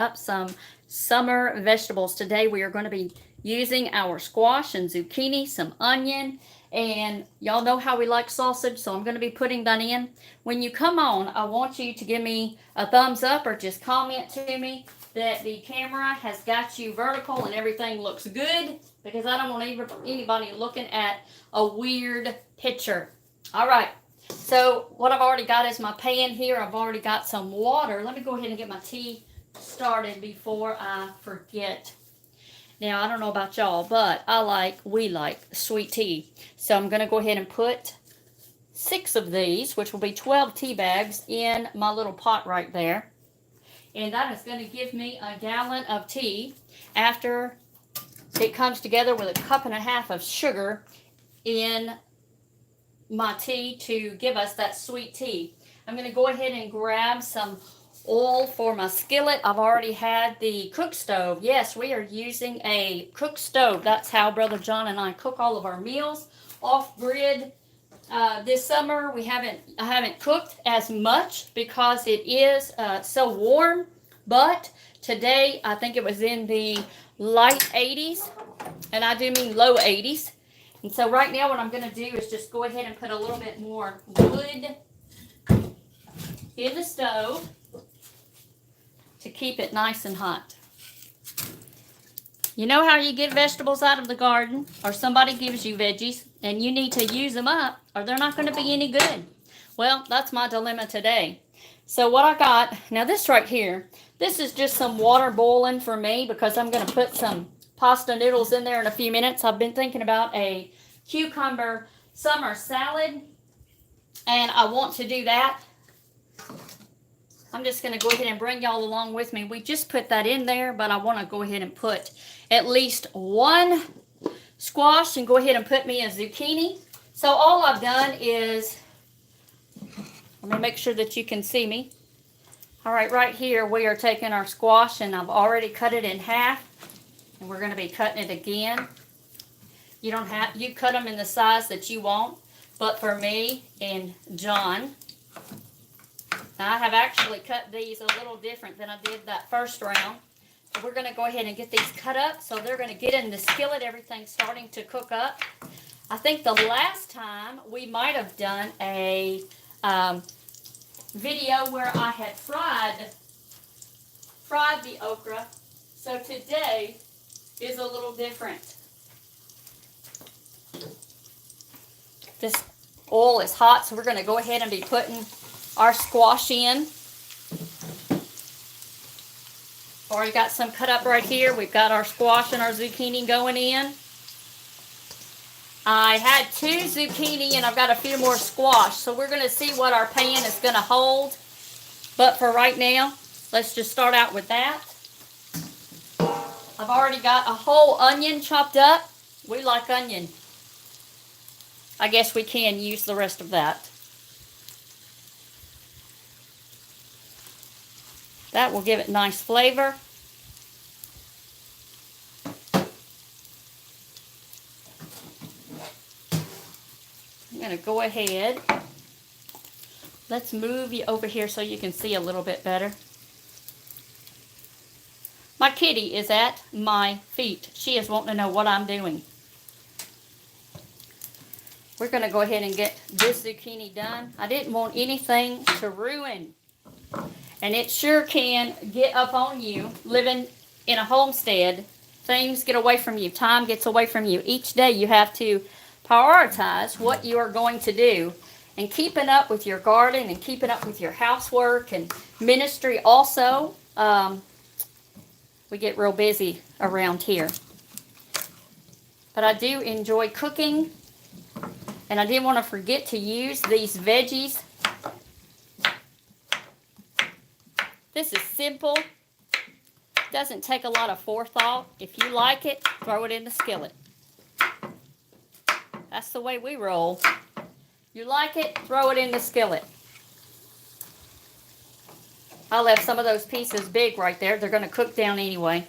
up some summer vegetables. Today we are going to be using our squash and zucchini, some onion, and y'all know how we like sausage, so I'm going to be putting that in. When you come on, I want you to give me a thumbs up or just comment to me that the camera has got you vertical and everything looks good, because I don't want anybody looking at a weird picture. All right. So what I've already got is my pan here. I've already got some water. Let me go ahead and get my tea started before I forget. Now, I don't know about y'all, but we like sweet tea. So I'm going to go ahead and put 6 of these, which will be 12 tea bags, in my little pot right there. And that is going to give me a gallon of tea after it comes together with a cup and a half of sugar in my tea to give us that sweet tea. I'm going to go ahead and grab some oil for my skillet. I've already had the cook stove. Yes, we are using a cook stove. That's how Brother John and I cook all of our meals off grid. This summer I haven't cooked as much because it is so warm, but today I think it was in the light 80s, and I do mean low 80s. And so right now what I'm going to do is just go ahead and put a little bit more wood in the stove to keep it nice and hot. You know how you get vegetables out of the garden, or somebody gives you veggies and you need to use them up or they're not going to be any good? Well, that's my dilemma today. So what I got, now this right here, this is just some water boiling for me because I'm going to put some pasta noodles in there in a few minutes. I've been thinking about a cucumber summer salad, and I want to do that. I'm just going to go ahead and bring y'all along with me. We just put that in there, but I want to go ahead and put at least one squash and go ahead and put me a zucchini. So all I've done is, let me make sure that you can see me. All right, right here we are taking our squash, and I've already cut it in half, and we're going to be cutting it again. You cut them in the size that you want, but for me and John, I have actually cut these a little different than I did that first round. So we're going to go ahead and get these cut up so they're going to get in the skillet. Everything's starting to cook up. I think the last time we might have done a video where I had fried the okra. So today is a little different. This oil is hot, so we're going to go ahead and be putting our squash in. Already got some cut up right here. We've got our squash and our zucchini going in. I had 2 zucchini and I've got a few more squash, so we're going to see what our pan is going to hold. But for right now, let's just start out with that. I've already got a whole onion chopped up. We like onion. I guess we can use the rest of that. That will give it nice flavor. I'm going to go ahead. Let's move you over here so you can see a little bit better. My kitty is at my feet. She is wanting to know what I'm doing. We're going to go ahead and get this zucchini done. I didn't want anything to ruin. And it sure can get up on you living in a homestead. Things get away from you. Time gets away from you. Each day you have to prioritize what you are going to do. And keeping up with your garden and keeping up with your housework and ministry also. We get real busy around here. But I do enjoy cooking. And I didn't want to forget to use these veggies. This is simple. Doesn't take a lot of forethought. If you like it, throw it in the skillet. That's the way we roll. You like it, throw it in the skillet. I left some of those pieces big right there. They're going to cook down anyway.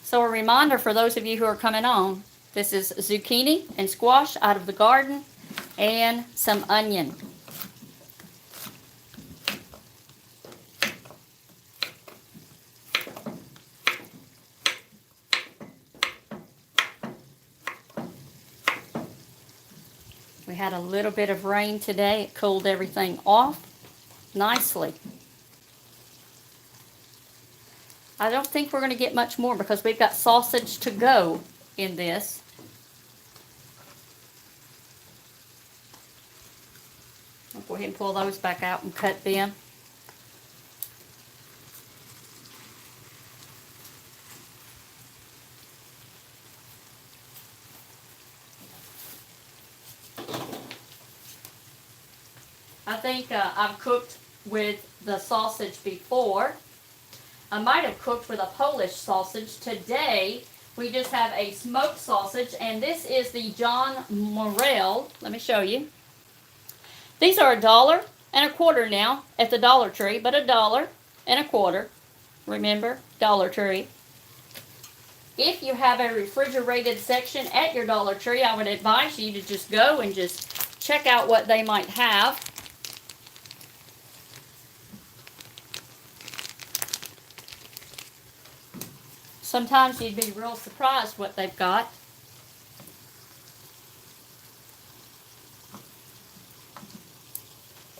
So a reminder for those of you who are coming on, this is zucchini and squash out of the garden and some onion. We had a little bit of rain today. It cooled everything off nicely. I don't think we're going to get much more because we've got sausage to go in this. I'll go ahead and pull those back out and cut them. I think I've cooked with the sausage before. I might have cooked with a Polish sausage. Today, we just have a smoked sausage, and this is the John Morel. Let me show you. These are $1.25 now at the Dollar Tree, but $1.25. Remember, Dollar Tree. If you have a refrigerated section at your Dollar Tree, I would advise you to just go and just check out what they might have. Sometimes you'd be real surprised what they've got.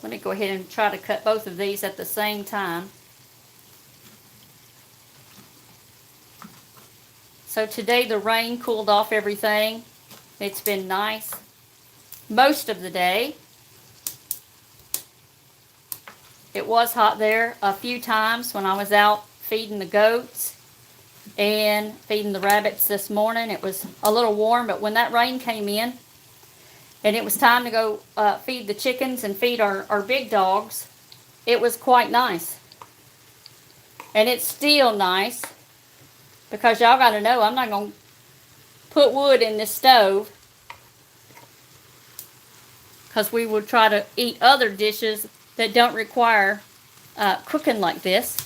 Let me go ahead and try to cut both of these at the same time. So today the rain cooled off everything. It's been nice most of the day. It was hot there a few times when I was out feeding the goats and feeding the rabbits this morning. It was a little warm, but when that rain came in and it was time to go feed the chickens and feed our big dogs, it was quite nice. And it's still nice because y'all got to know I'm not going to put wood in this stove because we would try to eat other dishes that don't require cooking like this.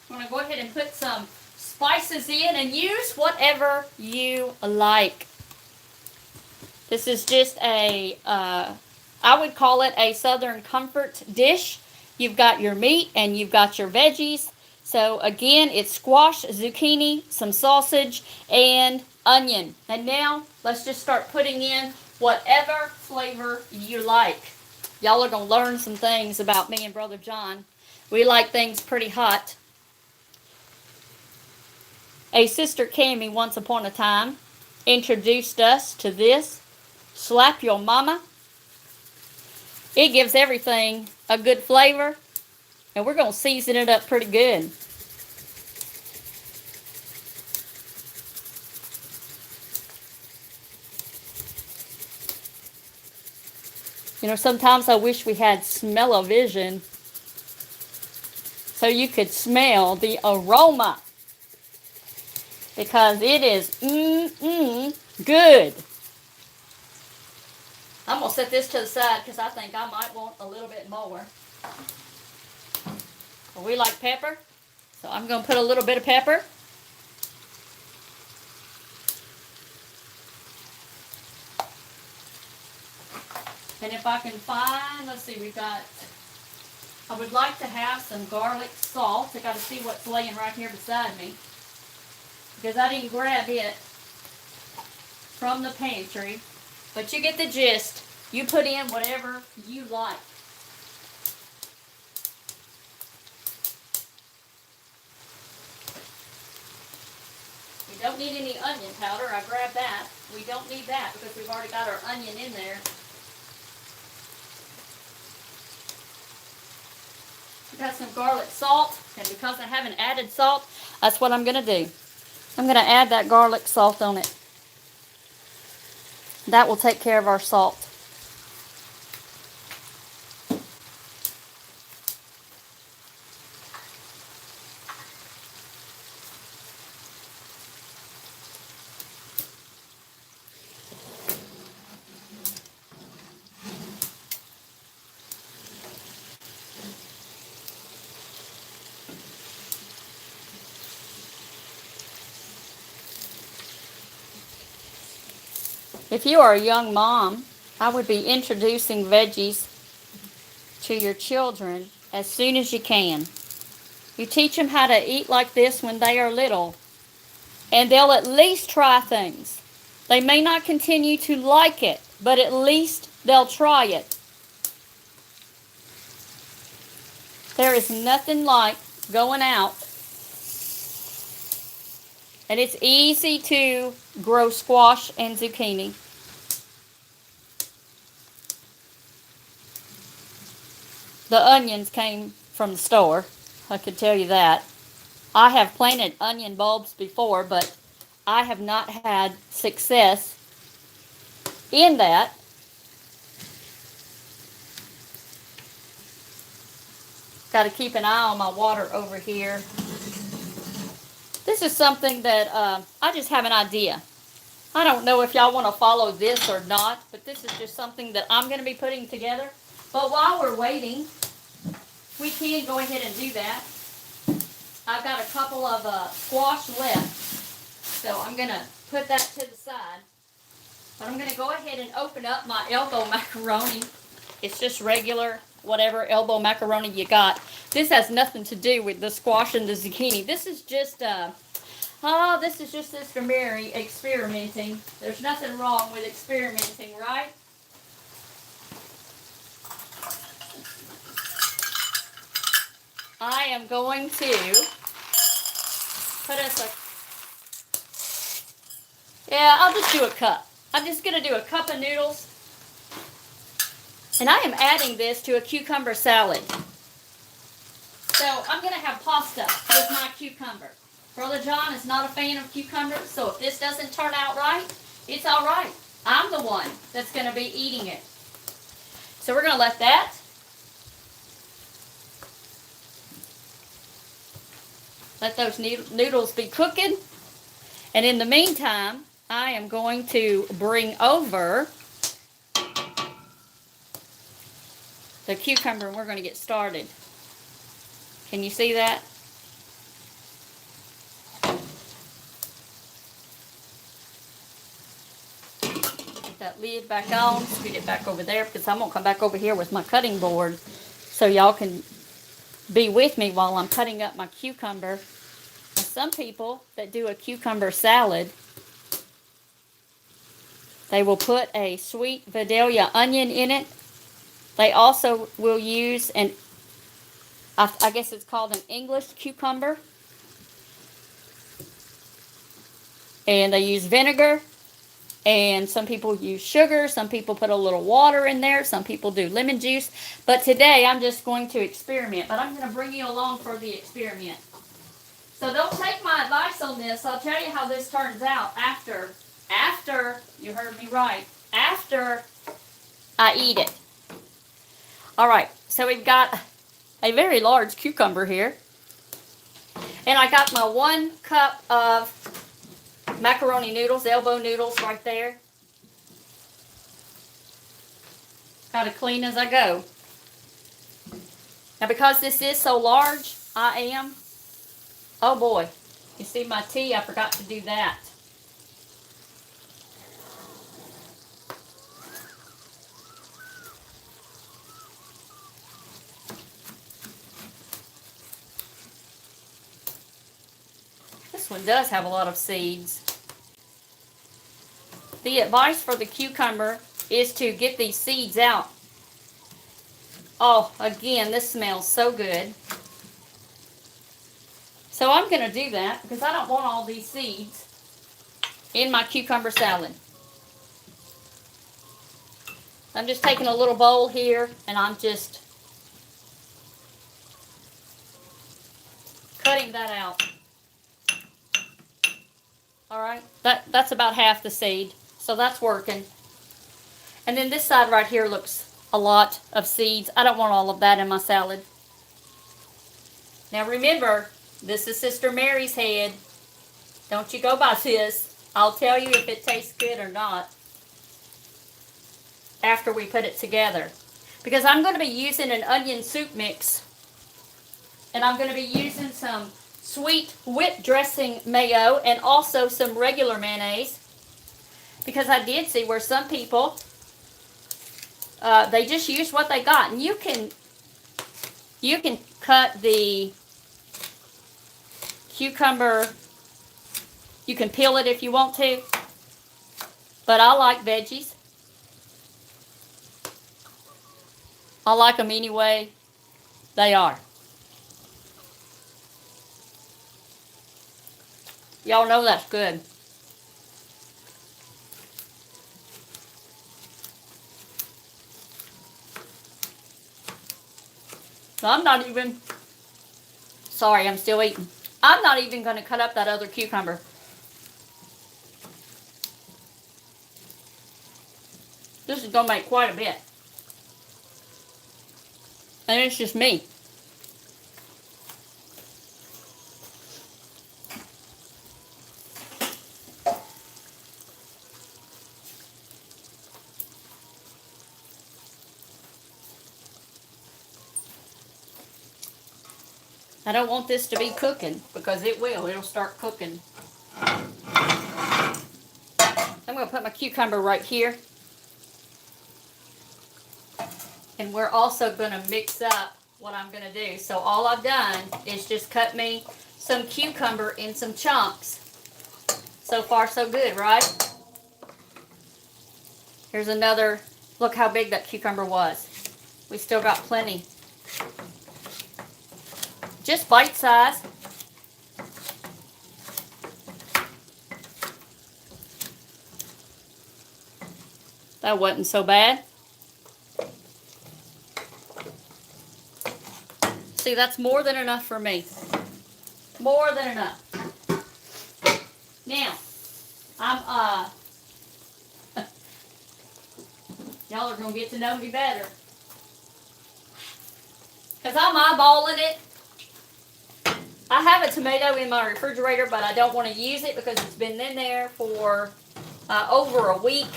I'm going to go ahead and put some spices in and use whatever you like. This is just a, I would call it a Southern comfort dish. You've got your meat and you've got your veggies. So again, it's squash, zucchini, some sausage, and onion. And now let's just start putting in whatever flavor you like. Y'all are going to learn some things about me and Brother John. We like things pretty hot. A sister Cammie once upon a time introduced us to this. Slap your mama. It gives everything a good flavor, and we're going to season it up pretty good. You know, sometimes I wish we had smell-o-vision so you could smell the aroma, because it is good. I'm going to set this to the side because I think I might want a little bit more. Well, we like pepper, so I'm going to put a little bit of pepper. And if I can find, let's see, we've got, I would like to have some garlic salt. I got to see what's laying right here beside me, because I didn't grab it from the pantry. But you get the gist. You put in whatever you like. We don't need any onion powder. I grabbed that. We don't need that because we've already got our onion in there. We got some garlic salt, and because I haven't added salt, that's what I'm going to do. I'm going to add that garlic salt on it. That will take care of our salt. If you are a young mom, I would be introducing veggies to your children as soon as you can. You teach them how to eat like this when they are little, and they'll at least try things. They may not continue to like it, but at least they'll try it. There is nothing like going out, and it's easy to grow squash and zucchini. The onions came from the store, I could tell you that. I have planted onion bulbs before, but I have not had success in that. Got to keep an eye on my water over here. This is something that I just have an idea. I don't know if y'all want to follow this or not, but this is just something that I'm going to be putting together. But while we're waiting, we can go ahead and do that. I've got a couple of squash left, so I'm going to put that to the side. But I'm going to go ahead and open up my elbow macaroni. It's just regular, whatever elbow macaroni you got. This has nothing to do with the squash and the zucchini. This is just, this is just Sister Mary experimenting. There's nothing wrong with experimenting, right? I am going to put us I'll just do a cup. I'm just going to do a cup of noodles. And I am adding this to a cucumber salad. So I'm going to have pasta with my cucumber. Brother John is not a fan of cucumbers, so if this doesn't turn out right, it's all right. I'm the one that's going to be eating it. So we're going to let that. Let those noodles be cooking. And in the meantime, I am going to bring over the cucumber and we're going to get started. Can you see that? Put that lid back on, scoot it back over there because I'm going to come back over here with my cutting board so y'all can be with me while I'm cutting up my cucumber. And some people that do a cucumber salad, they will put a sweet Vidalia onion in it. They also will use I guess it's called an English cucumber. And they use vinegar. And some people use sugar. Some people put a little water in there. Some people do lemon juice. But today I'm just going to experiment. But I'm going to bring you along for the experiment. So don't take my advice on this. I'll tell you how this turns out after, you heard me right, after I eat it. All right, so we've got a very large cucumber here. And I got my 1 cup of macaroni noodles, elbow noodles right there. Got to clean as I go. Now because this is so large, oh boy, you see my tea? I forgot to do that. This one does have a lot of seeds. The advice for the cucumber is to get these seeds out. Oh, again, this smells so good. So I'm going to do that because I don't want all these seeds in my cucumber salad. I'm just taking a little bowl here and I'm just cutting that out. Alright, that's about half the seed, so that's working. And then this side right here looks a lot of seeds. I don't want all of that in my salad. Now remember, this is Sister Mary's head. Don't you go by this. I'll tell you if it tastes good or not after we put it together. Because I'm going to be using an onion soup mix. And I'm going to be using some sweet whipped dressing mayo and also some regular mayonnaise. Because I did see where some people, they just use what they got. And you can You can cut the cucumber, you can peel it if you want to, but I like veggies. I like them any way they are. Y'all know that's good. So I'm not even, sorry, I'm still eating. I'm not even going to cut up that other cucumber. This is going to make quite a bit. And it's just me. I don't want this to be cooking because it will. It'll start cooking. I'm going to put my cucumber right here. And we're also going to mix up what I'm going to do. So all I've done is just cut me some cucumber in some chunks. So far so good, right? Here's another. Look how big that cucumber was. We still got plenty. Just bite size. That wasn't so bad. See, that's more than enough for me. More than enough. Now, y'all are going to get to know me better. Because I'm eyeballing it. I have a tomato in my refrigerator, but I don't want to use it because it's been in there for over a week.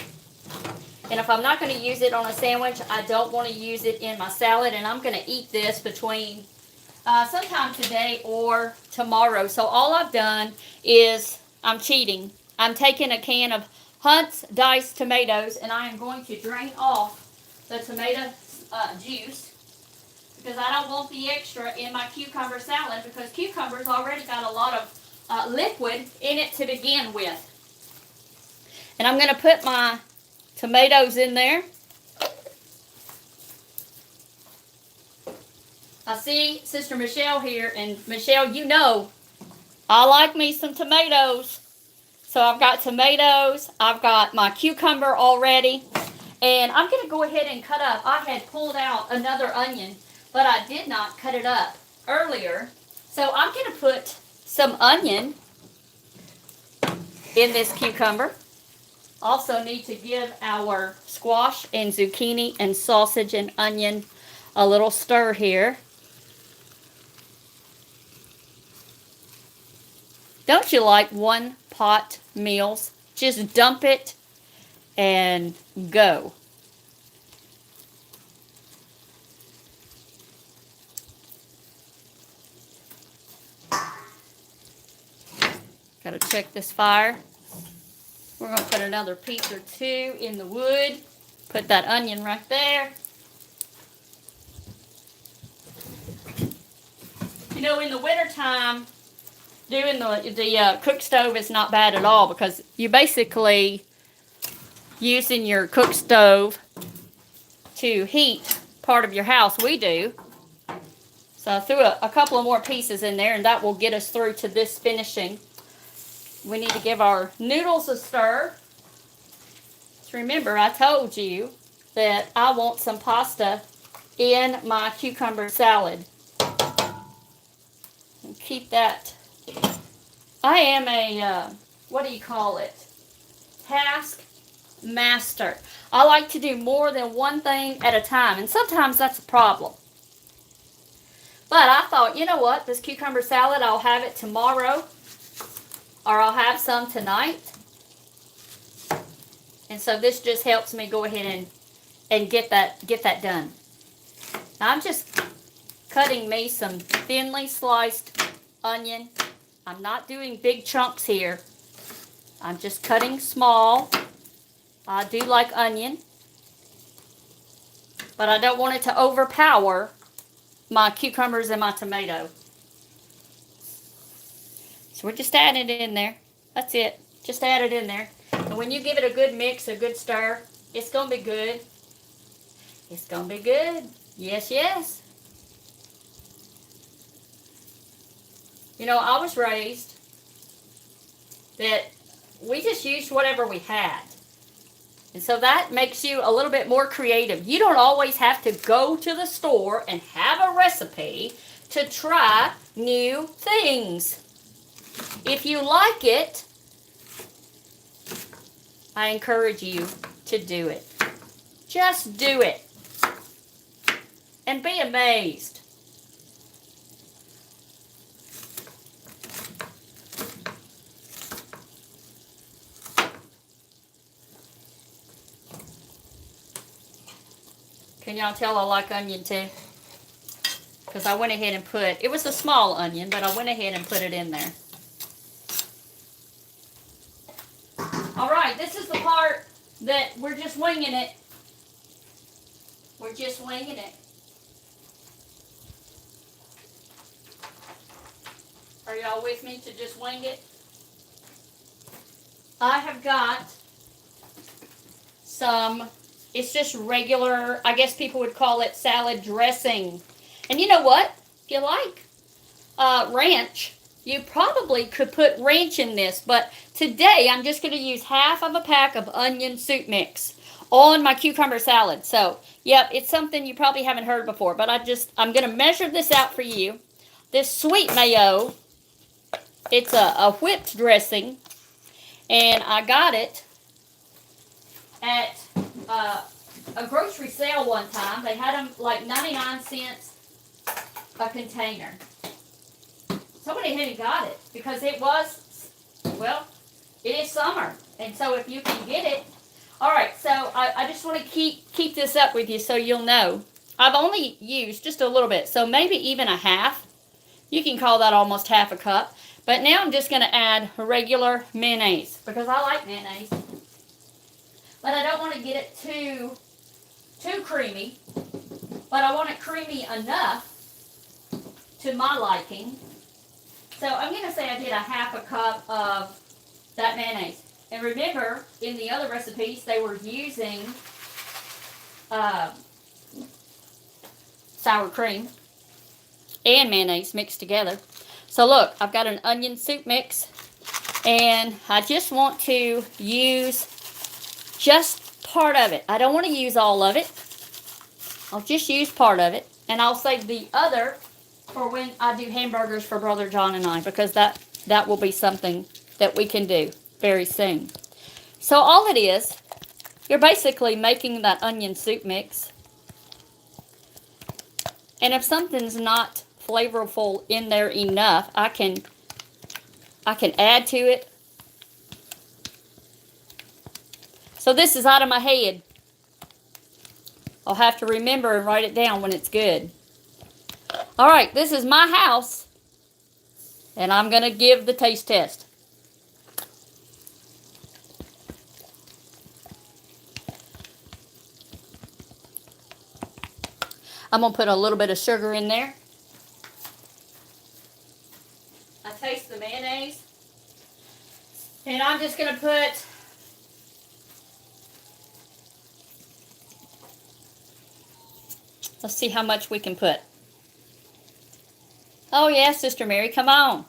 And if I'm not going to use it on a sandwich, I don't want to use it in my salad. And I'm going to eat this between sometime today or tomorrow. So all I've done is, I'm cheating. I'm taking a can of Hunt's diced tomatoes, and I am going to drain off the tomato juice because I don't want the extra in my cucumber salad because cucumber's already got a lot of liquid in it to begin with. And I'm going to put my tomatoes in there. I see Sister Michelle here, and Michelle, you know, I like me some tomatoes. So I've got tomatoes, I've got my cucumber already, and I'm going to go ahead and cut up. I had pulled out another onion, but I did not cut it up earlier. So I'm going to put some onion in this cucumber. Also need to give our squash and zucchini and sausage and onion a little stir here. Don't you like one pot meals? Just dump it and go. Gotta check this fire. We're gonna put another piece or two in the wood. Put that onion right there. You know, in the wintertime, doing the cook stove is not bad at all because you basically using your cook stove to heat part of your house. We do. So I threw a couple of more pieces in there, and that will get us through to this finishing. We need to give our noodles a stir. Just remember, I told you that I want some pasta in my cucumber salad. And keep that. I am a, what do you call it? Task master. I like to do more than one thing at a time, and sometimes that's a problem. But I thought, you know what? This cucumber salad, I'll have it tomorrow, or I'll have some tonight. And so this just helps me go ahead and get that done. Now I'm just cutting me some thinly sliced onion. I'm not doing big chunks here. I'm just cutting small. I do like onion, but I don't want it to overpower my cucumbers and my tomato. So we're just adding it in there. That's it. Just add it in there. And when you give it a good mix, a good stir, it's going to be good. It's going to be good. Yes, yes. You know, I was raised that we just used whatever we had. And so that makes you a little bit more creative. You don't always have to go to the store and have a recipe to try new things. If you like it, I encourage you to do it. Just do it. And be amazed. Can y'all tell I like onion too? Because I went ahead and put, it was a small onion, but I went ahead and put it in there. All right, this is the part that we're just winging it. We're just winging it. Are y'all with me to just wing it? I have got some, it's just regular, I guess people would call it salad dressing. And you know what? If you like ranch, you probably could put ranch in this. But today, I'm just going to use half of a pack of onion soup mix on my cucumber salad. So, yep, it's something you probably haven't heard before. But I'm going to measure this out for you. This sweet mayo, it's a whipped dressing. And I got it at a grocery sale one time. They had them like 99 cents a container. Somebody had got it because it was, well, it is summer. And so if you can get it. All right, so I just want to keep this up with you so you'll know. I've only used just a little bit, so maybe even a half. You can call that almost half a cup. But now I'm just going to add regular mayonnaise because I like mayonnaise. But I don't want to get it too creamy. But I want it creamy enough to my liking. So I'm going to say I did a half a cup of that mayonnaise. And remember, in the other recipes, they were using sour cream and mayonnaise mixed together. So look, I've got an onion soup mix, and I just want to use just part of it. I don't want to use all of it. I'll just use part of it, and I'll save the other for when I do hamburgers for Brother John and I, because that will be something that we can do very soon. So all it is, you're basically making that onion soup mix. And if something's not flavorful in there enough, I can add to it. So this is out of my head. I'll have to remember and write it down when it's good. All right, this is my house, and I'm going to give the taste test. I'm going to put a little bit of sugar in there. I taste the mayonnaise. And I'm just going to put let's see how much we can put. Oh yeah, Sister Mary, come on.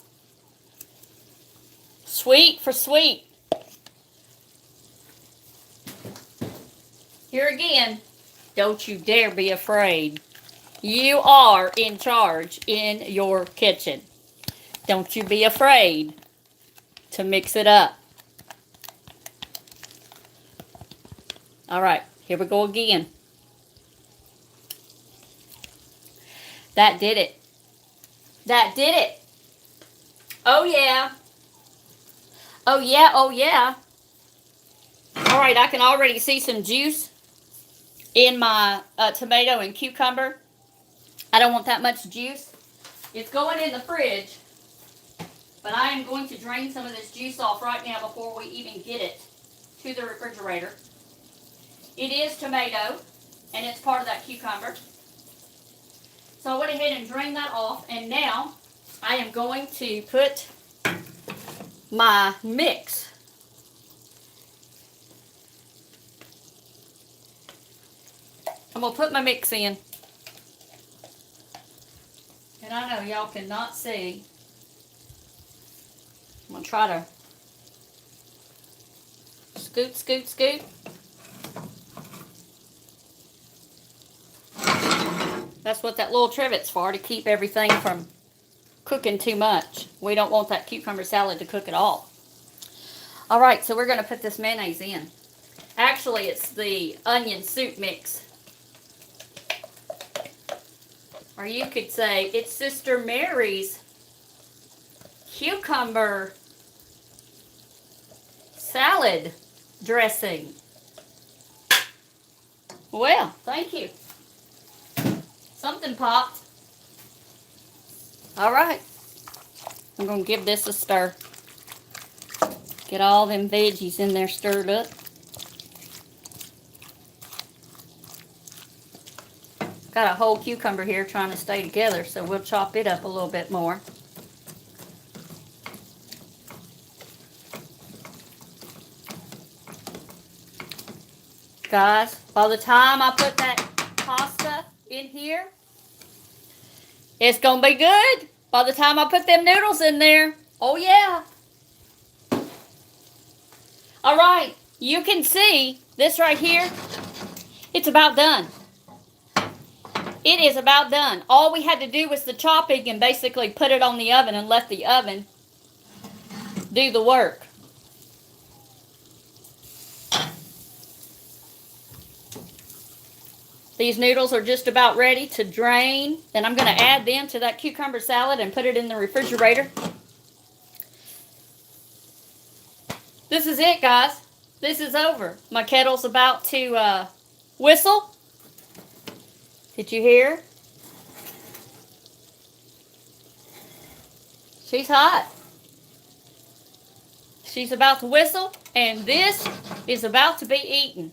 Sweet for sweet. Here again, don't you dare be afraid. You are in charge in your kitchen. Don't you be afraid to mix it up. All right, here we go again. That did it. That did it. Oh yeah. Oh yeah, oh yeah. All right, I can already see some juice in my tomato and cucumber. I don't want that much juice. It's going in the fridge. But I am going to drain some of this juice off right now before we even get it to the refrigerator. It is tomato, and it's part of that cucumber. So I went ahead and drained that off, and now I am going to put my mix. I'm going to put my mix in. And I know y'all cannot see. I'm going to try to scoop, scoop, scoop. That's what that little trivet's for, to keep everything from cooking too much. We don't want that cucumber salad to cook at all. All right, so we're going to put this mayonnaise in. Actually, it's the onion soup mix. Or you could say it's Sister Mary's cucumber salad dressing. Well, thank you. Something popped. All right. I'm going to give this a stir. Get all them veggies in there stirred up. Got a whole cucumber here trying to stay together, so we'll chop it up a little bit more. Guys, by the time I put that pasta in here, it's going to be good. By the time I put them noodles in there, oh yeah. All right, you can see this right here. It's about done. It is about done. All we had to do was the chopping and basically put it on the oven and let the oven do the work. These noodles are just about ready to drain. Then I'm going to add them to that cucumber salad and put it in the refrigerator. This is it, guys. This is over. My kettle's about to whistle. Did you hear? She's hot. She's about to whistle, and this is about to be eaten.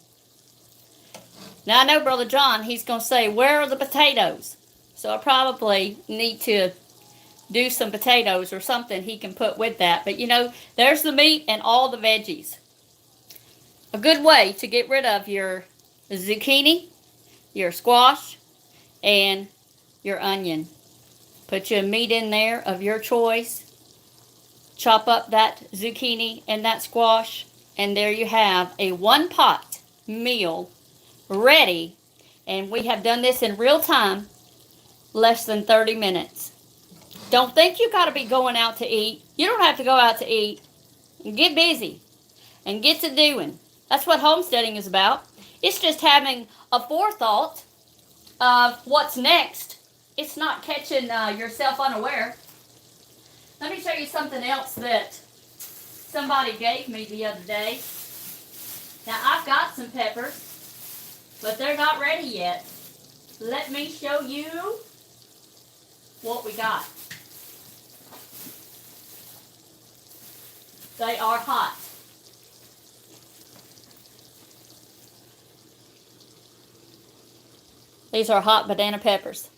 Now, I know Brother John, he's going to say, where are the potatoes? So I probably need to do some potatoes or something he can put with that. But, you know, there's the meat and all the veggies. A good way to get rid of your zucchini, your squash, and your onion. Put your meat in there of your choice. Chop up that zucchini and that squash. And there you have a one-pot meal ready, and we have done this in real time, less than 30 minutes. Don't think you got to be going out to eat. You don't have to go out to eat. Get busy and get to doing. That's what homesteading is about. It's just having a forethought of what's next. It's not catching yourself unaware. Let me show you something else that somebody gave me the other day. Now, I've got some peppers, but they're not ready yet. Let me show you what we got. They are hot. These are hot banana peppers.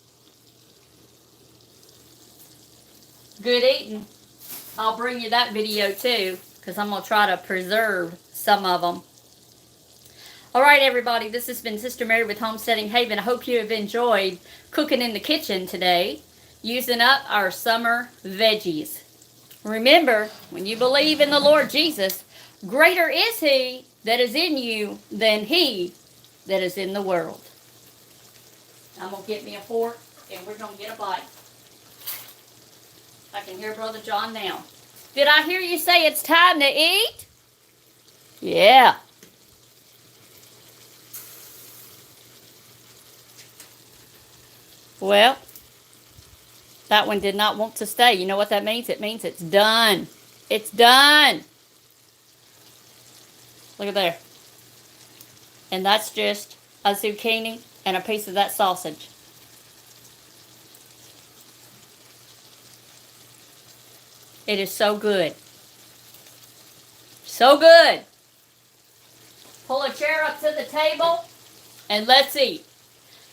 Good eating. I'll bring you that video too, because I'm going to try to preserve some of them. All right, everybody, this has been Sister Mary with Homesteading Haven. I hope you have enjoyed cooking in the kitchen today, using up our summer veggies. Remember, when you believe in the Lord Jesus, greater is He that is in you than he that is in the world. I'm going to get me a fork, and we're going to get a bite. I can hear Brother John now. Did I hear you say it's time to eat? Yeah. Well, that one did not want to stay. You know what that means? It means it's done. It's done. Look at there. And that's just a zucchini and a piece of that sausage. It is so good. So good. Pull a chair up to the table and let's eat.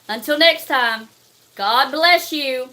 Until next time, God bless you.